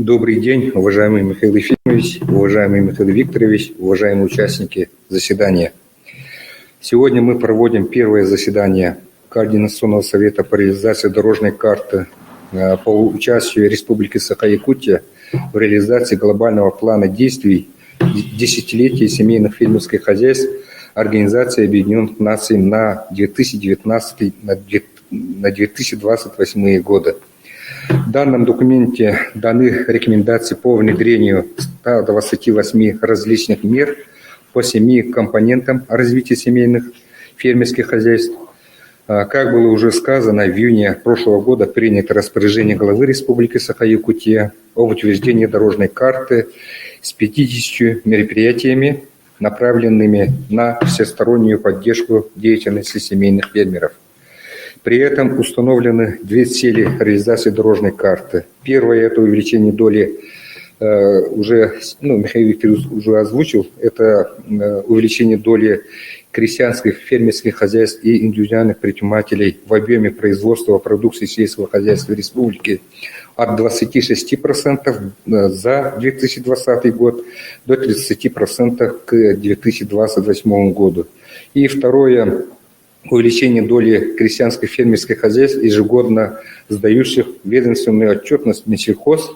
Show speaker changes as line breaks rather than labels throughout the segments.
Добрый день, уважаемый Михаил Ефимович, уважаемый Михаил Викторович, уважаемые участники заседания. Сегодня мы проводим первое заседание Координационного совета по реализации дорожной карты по участию Республики Саха-Якутия в реализации глобального плана действий десятилетия семейных фермерских хозяйств Организации Объединенных Наций на 2019-2028 годы. В данном документе даны рекомендации по внедрению 128 различных мер по 7 компонентам развития семейных фермерских хозяйств. Как было уже сказано, в июне прошлого года принято распоряжение главы Республики Саха-Якутия об утверждении дорожной карты с 50 мероприятиями, направленными на всестороннюю поддержку деятельности семейных фермеров. При этом установлены две цели реализации дорожной карты. Первое – это увеличение доли, Михаил Викторович уже озвучил, это увеличение доли крестьянских фермерских хозяйств и индивидуальных предпринимателей в объеме производства продукции сельского хозяйства республики от 26% за 2020 год до 30% к 2028 году. И второе – увеличение доли крестьянских фермерских хозяйств, ежегодно сдающих ведомственную отчетность Минсельхоз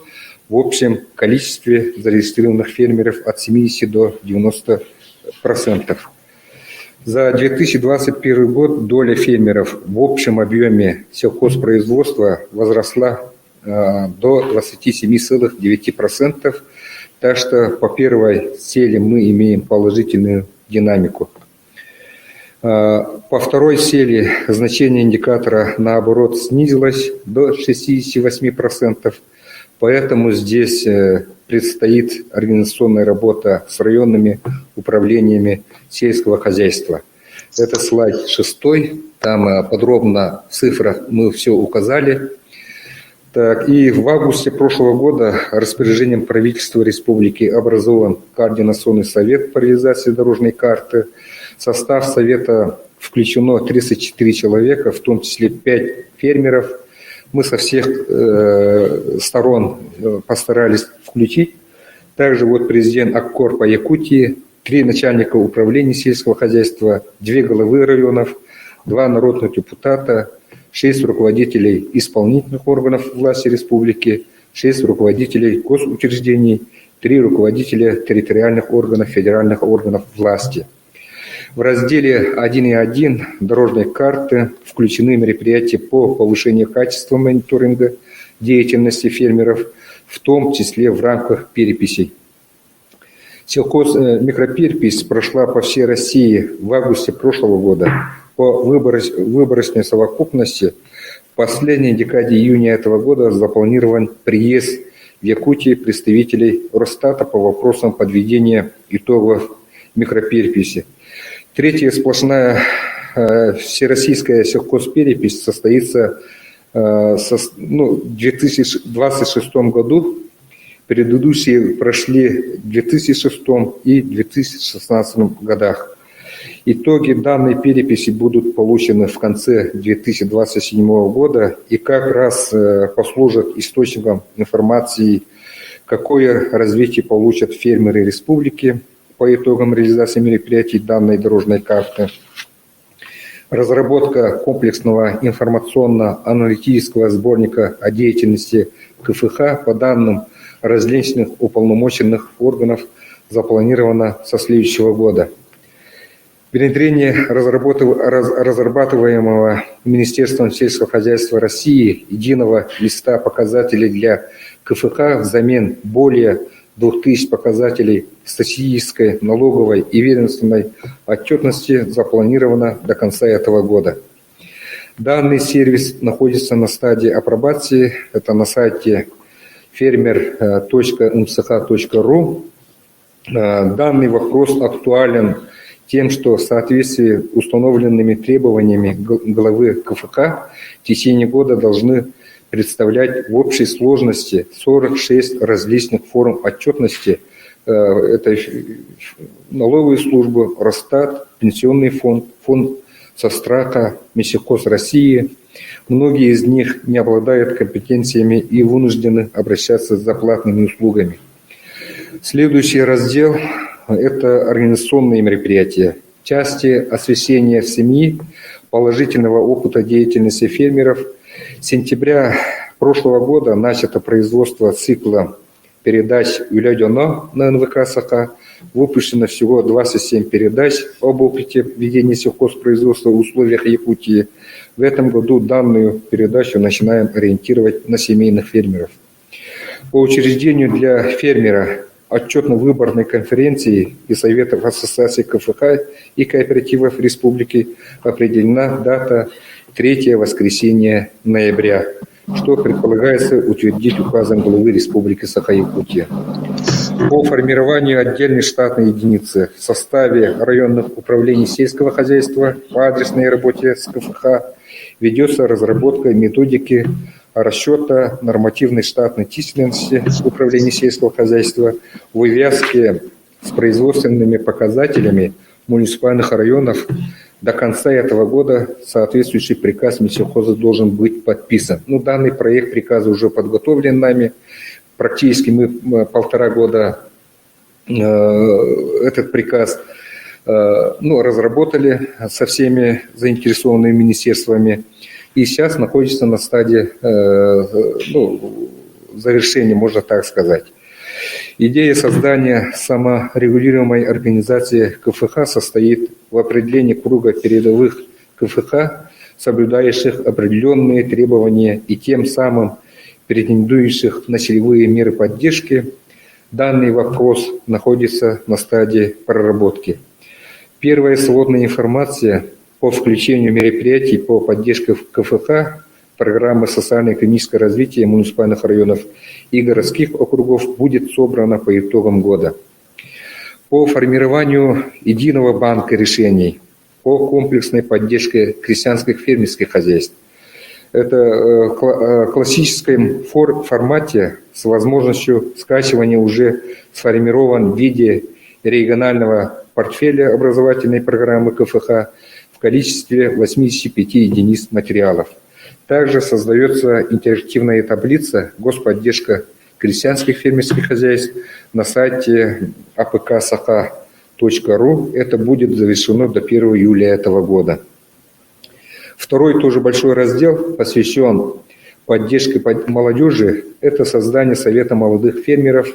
в общем количестве зарегистрированных фермеров от 70 до 90%. За 2021 год доля фермеров в общем объеме сельхозпроизводства возросла до 27,9%, так что по первой цели мы имеем положительную динамику. По второй цели значение индикатора, наоборот, снизилось до 68%, поэтому здесь предстоит организационная работа с районными управлениями сельского хозяйства. Это слайд 6, там подробно в цифрах мы все указали. Так, и в августе прошлого года распоряжением правительства республики образован Координационный совет по реализации дорожной карты. В состав совета включено 34 человека, в том числе 5 фермеров. Мы со всех сторон постарались включить. Также вот президент АККОР по Якутии, 3 начальника управления сельского хозяйства, 2 главы районов, 2 народных депутата, 6 руководителей исполнительных органов власти республики, 6 руководителей госучреждений, 3 руководителя территориальных органов, федеральных органов власти. В разделе 1.1 дорожной карты включены мероприятия по повышению качества мониторинга деятельности фермеров, в том числе в рамках переписей. Сельхозмикроперепись прошла по всей России в августе прошлого года. По выборочной совокупности в последней декаде июня этого года запланирован приезд в Якутию представителей Росстата по вопросам подведения итогов микропереписи. Третья сплошная всероссийская сельхозперепись состоится в 2026 году. Предыдущие прошли в 2006 и 2016 годах. Итоги данной переписи будут получены в конце 2027 года и как раз послужат источником информации, какое развитие получат фермеры республики по итогам реализации мероприятий данной дорожной карты. Разработка комплексного информационно-аналитического сборника о деятельности КФХ по данным различных уполномоченных органов запланировано со следующего года. Внедрение разрабатываемого Министерством сельского хозяйства России единого листа показателей для КФХ взамен более 2000 показателей статистической, налоговой и ведомственной отчетности запланировано до конца этого года. Данный сервис находится на стадии апробации. Это на сайте fermer.msх.ru. Данный вопрос актуален тем, что в соответствии с установленными требованиями главы КФХ в течение года должны представлять в общей сложности 46 различных форм отчетности. Это налоговую службу, Росстат, пенсионный фонд, фонд Сострака, Мессихоз России. Многие из них не обладают компетенциями и вынуждены обращаться за платными услугами. Следующий раздел – это организационные мероприятия. В части освещения семьи, положительного опыта деятельности фермеров. С сентября прошлого года начато производство цикла передач «Юлядёно» на НВК «Саха». Выпущено всего 27 передач об опыте ведения сельхозпроизводства в условиях Якутии. В этом году данную передачу начинаем ориентировать на семейных фермеров. По учреждению для фермера отчетно-выборной конференции и Советов Ассоциации КФХ и кооперативов Республики определена дата 3 воскресенье ноября, что предполагается утвердить указом главы Республики Саха-Якутия. По формированию отдельной штатной единицы в составе районных управлений сельского хозяйства по адресной работе с КФХ ведется разработка методики расчета нормативной штатной численности управления сельского хозяйства в увязке с производственными показателями муниципальных районов. До конца этого года соответствующий приказ Минсельхоза должен быть подписан. Данный проект приказа уже подготовлен нами. Практически мы 1,5 года этот приказ разработали со всеми заинтересованными министерствами. И сейчас находится на стадии завершения, можно так сказать. Идея создания саморегулируемой организации КФХ состоит в определении круга передовых КФХ, соблюдающих определенные требования и тем самым претендующих на целевые меры поддержки. Данный вопрос находится на стадии проработки. Первая сводная информация по включению мероприятий по поддержке КФХ, программы социально-экономического развития муниципальных районов и городских округов будет собрана по итогам года. По формированию единого банка решений по комплексной поддержке крестьянских фермерских хозяйств. Это в классическом формате с возможностью скачивания уже сформирован в виде регионального портфеля образовательной программы КФХ в количестве 85 единиц материалов. Также создается интерактивная таблица «Господдержка крестьянских фермерских хозяйств» на сайте apk-saha.ru. Это будет завершено до 1 июля этого года. Второй тоже большой раздел посвящен поддержке молодежи. Это создание Совета молодых фермеров,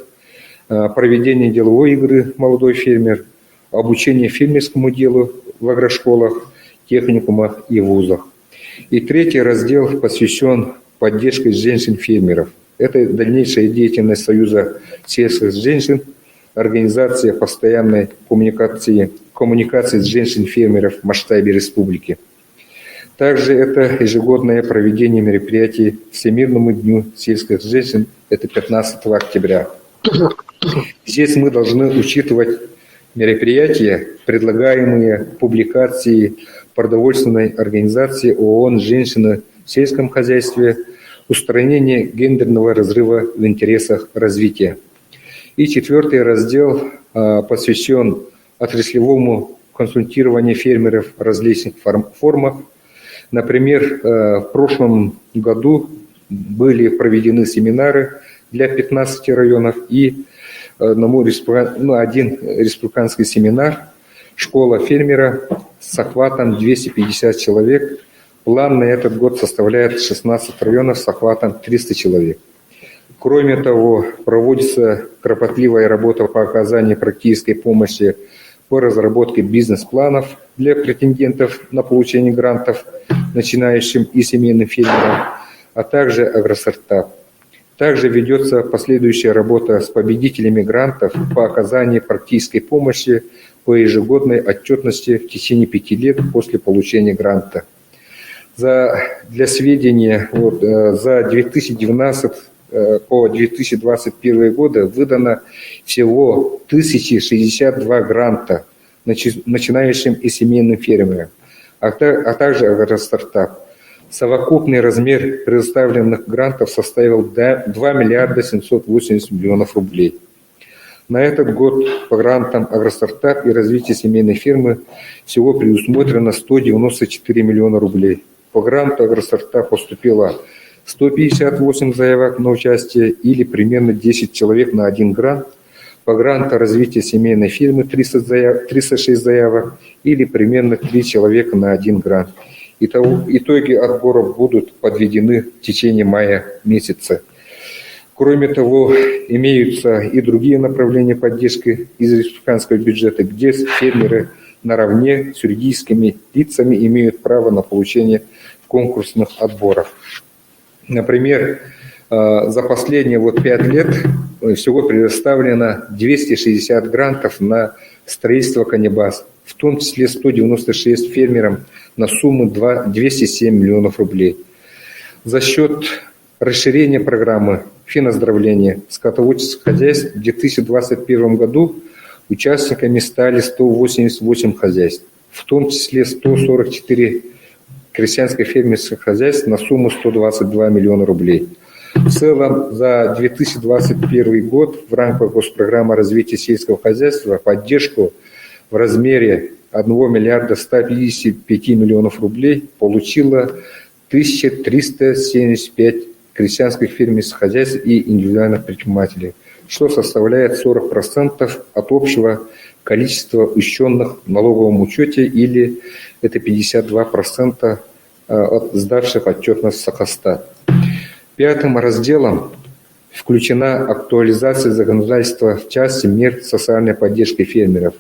проведение деловой игры «Молодой фермер», обучение фермерскому делу в агрошколах, техникумах и вузах. И третий раздел посвящен поддержке женщин-фермеров. Это дальнейшая деятельность Союза сельских женщин, организация постоянной коммуникации с женщин-фермеров в масштабе республики. Также это ежегодное проведение мероприятий Всемирному дню сельских женщин, это 15 октября. Здесь мы должны учитывать мероприятия, предлагаемые публикации продовольственной организации ООН «Женщины в сельском хозяйстве», устранение гендерного разрыва в интересах развития. И четвертый раздел посвящен отраслевому консультированию фермеров в различных формах. Например, в прошлом году были проведены семинары для 15 районов и один республиканский семинар «Школа фермера» с охватом 250 человек. План на этот год составляет 16 районов с охватом 300 человек. Кроме того, проводится кропотливая работа по оказанию практической помощи по разработке бизнес-планов для претендентов на получение грантов начинающим и семейным фермерам, а также агростартап. Также ведется последующая работа с победителями грантов по оказанию практической помощи по ежегодной отчетности в течение 5 лет после получения гранта. Для сведения, за 2019 по 2021 годы выдано всего 1062 гранта начинающим и семейным фермерам, а также агростартап. Совокупный размер предоставленных грантов составил 2 миллиарда 780 миллионов рублей. На этот год по грантам «Агростартап» и развитие семейной фермы всего предусмотрено 194 миллиона рублей. По гранту «Агростартап» поступило 158 заявок на участие или примерно 10 человек на один грант. По гранту развития семейной фирмы 306 заявок или примерно 3 человека на один грант. Итоги отбора будут подведены в течение мая месяца. Кроме того, имеются и другие направления поддержки из республиканского бюджета, где фермеры наравне с юридическими лицами имеют право на получение конкурсных отборов. Например, за последние 5 лет всего предоставлено 260 грантов на строительство канибаз, в том числе 196 фермерам на сумму 207 миллионов рублей. За счет расширения программы финоздоровления скотоводческих хозяйств в 2021 году участниками стали 188 хозяйств, в том числе 144 крестьянско-фермерских хозяйств на сумму 122 миллиона рублей. В целом, за 2021 год в рамках госпрограммы развития сельского хозяйства поддержку в размере 1 миллиарда 155 миллионов рублей получило 1375 крестьянских фермерских хозяйств и индивидуальных предпринимателей, что составляет 40% от общего количества учтенных в налоговом учете, или это 52% от сдавших отчетность Сахастат. Пятым разделом включена актуализация законодательства в части мер социальной поддержки фермеров.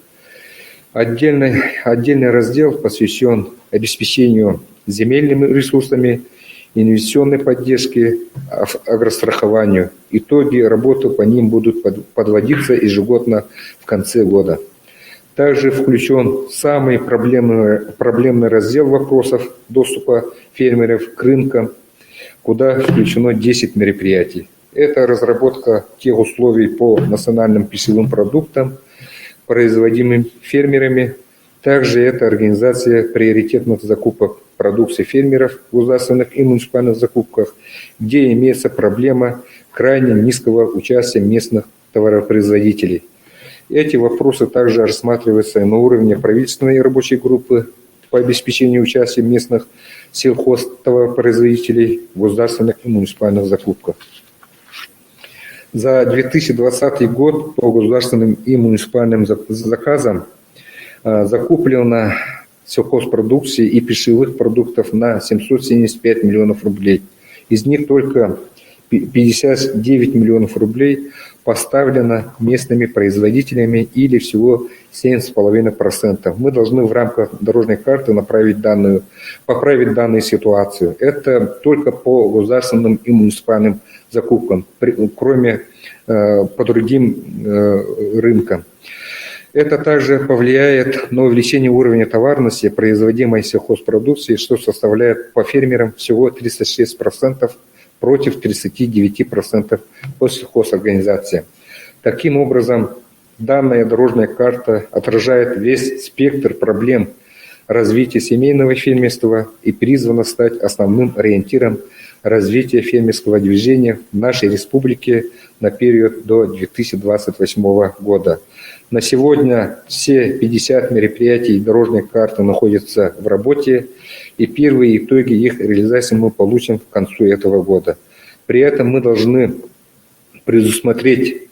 Отдельный раздел посвящен обеспечению земельными ресурсами, инвестиционной поддержке, агрострахованию. Итоги работы по ним будут подводиться ежегодно в конце года. Также включен самый проблемный раздел вопросов доступа фермеров к рынкам, куда включено 10 мероприятий. Это разработка тех условий по национальным пищевым продуктам, производимым фермерами. Также это организация приоритетных закупок продукции фермеров в государственных и муниципальных закупках, где имеется проблема крайне низкого участия местных товаропроизводителей. Эти вопросы также рассматриваются на уровне правительственной рабочей группы по обеспечению участия местных сельхозтоваропроизводителей в государственных и муниципальных закупках. За 2020 год по государственным и муниципальным заказам закуплено сельхозпродукции и пищевых продуктов на 775 миллионов рублей. Из них только 59 миллионов рублей поставлено местными производителями, или всего 7,5%. Мы должны в рамках дорожной карты поправить данную ситуацию. Это только по государственным и муниципальным закупкам, кроме по другим рынкам. Это также повлияет на увеличение уровня товарности производимой сельхозпродукции, что составляет по фермерам всего 36% против 39% по сельхозорганизациям. Таким образом, данная дорожная карта отражает весь спектр проблем развития семейного фермерства и призвана стать основным ориентиром развития фермерского движения в нашей республике на период до 2028 года. На сегодня все 50 мероприятий дорожной карты находятся в работе, и первые итоги их реализации мы получим к концу этого года. При этом мы должны предусмотреть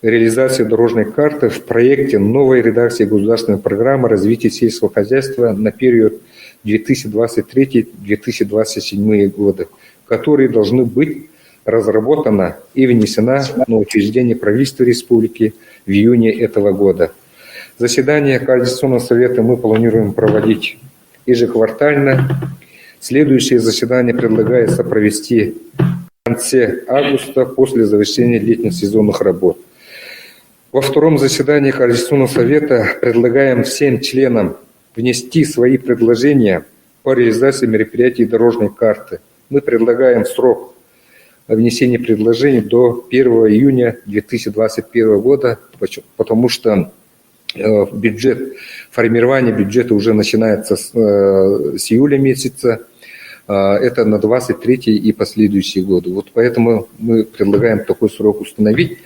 реализацию дорожной карты в проекте новой редакции государственной программы развития сельского хозяйства на период 2023-2027 годы, которые должны быть разработана и внесена на учреждение правительства республики в июне этого года. Заседание Координационного совета мы планируем проводить ежеквартально. Следующее заседание предлагается провести в конце августа после завершения летних сезонных работ. Во втором заседании Координационного совета предлагаем всем членам внести свои предложения по реализации мероприятий дорожной карты. Мы предлагаем срок внесения предложений до 1 июня 2021 года, потому что формирование бюджета уже начинается с июля месяца. это на 23-й и последующие годы. Вот поэтому мы предлагаем такой срок установить.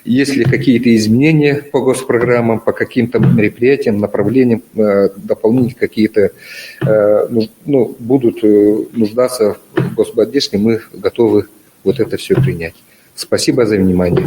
Если какие-то изменения по госпрограммам, по каким-то мероприятиям, направлениям, дополнительные какие-то будут нуждаться в господдержке, мы готовы вот это все принять. Спасибо за внимание.